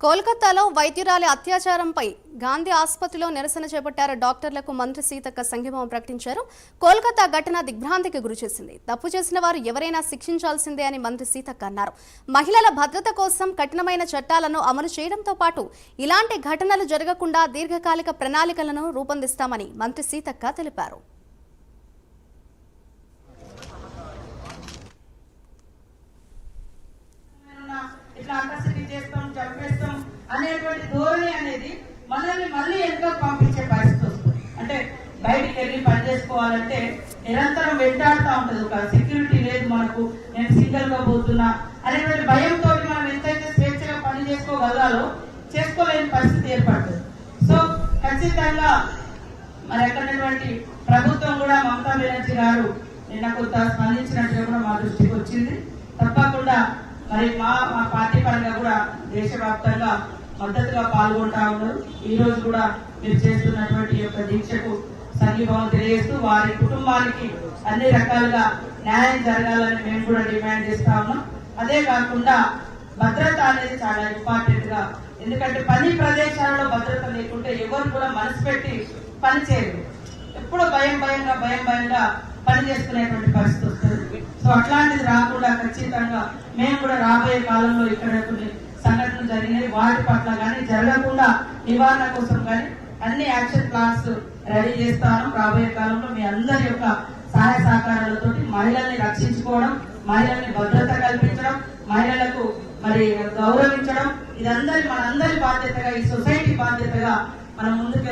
కోల్కతాలో వైద్యురాలి అత్యాచారంపై గాంధీ ఆసుపత్రిలో నిరసన చేపట్టారు డాక్టర్లకు మంత్రి సీతక్క సంఘీభావం ప్రకటించారు. కోల్కతా ఘటన దిగ్భ్రాంతికి గురిచేసింది. తప్పు చేసిన వారు ఎవరైనా శిక్షించాల్సిందే అని మంత్రి సీతక్క అన్నారు. మహిళల భద్రత కోసం కఠినమైన చట్టాలను అమలు చేయడంతో పాటు ఇలాంటి ఘటనలు జరగకుండా దీర్ఘకాలిక ప్రణాళికలను రూపొందిస్తామని మంత్రి సీతక్క తెలిపారు. అనేటువంటి ధోరణి అనేది మనల్ని మళ్ళీ ఎంతో పంపించే పరిస్థితి వస్తుంది. అంటే బయటికి వెళ్ళి పని చేసుకోవాలంటే నిరంతరం వెంటాడుతూ ఉంటుంది. ఒక సెక్యూరిటీ లేదు మనకు, నేను సింగిల్ గా పోతున్నా అనేటువంటి భయంతో మనం ఎంతైతే స్వేచ్ఛగా పని చేసుకోగలగాలో చేసుకోలేని పరిస్థితి ఏర్పడుతుంది. సో ఖచ్చితంగా మరి ఎక్కడటువంటి ప్రభుత్వం కూడా మమతా బెనర్జీ గారు నిన్న కొంత స్పందించినట్టుగా కూడా మా దృష్టికి వచ్చింది. తప్పకుండా మరి మా పార్టీ పరంగా కూడా దేశవ్యాప్తంగా మద్దతుగా పాల్గొంటా ఉన్నారు. ఈ రోజు కూడా మీరు చేస్తున్నటువంటి యొక్క దీక్షకు సంఘీభావం తెలియజేస్తూ వారి కుటుంబానికి అన్ని రకాలుగా న్యాయం జరగాలని మేము కూడా డిమాండ్ చేస్తా ఉన్నాం. అదే కాకుండా భద్రత అనేది చాలా ఇంపార్టెంట్ గా, ఎందుకంటే పని ప్రదేశాలలో భద్రత లేకుంటే ఎవరు కూడా మనసు పెట్టి పని చేయరు. ఎప్పుడూ భయంగా పని చేసుకునేటువంటి పరిస్థితి వస్తుంది. సో అట్లాంటిది రాకుండా ఖచ్చితంగా మేము కూడా రాబోయే కాలంలో ఇక్కడ కొన్ని సంఘటనలు జరిగినాయి, వాటి పట్ల కానీ జరగకుండా నివారణ కోసం కానీ అన్ని యాక్షన్ ప్లాన్స్ రెడీ చేస్తాను. రాబోయే కాలంలో మీ అందరి యొక్క సహాయ సహకారాలతో మహిళల్ని రక్షించుకోవడం, మహిళల్ని భద్రత కల్పించడం, మహిళలకు మరి గౌరవించడం, ఇదందరి మనందరి బాధ్యతగా, ఈ సొసైటీ బాధ్యతగా మనం ముందుకు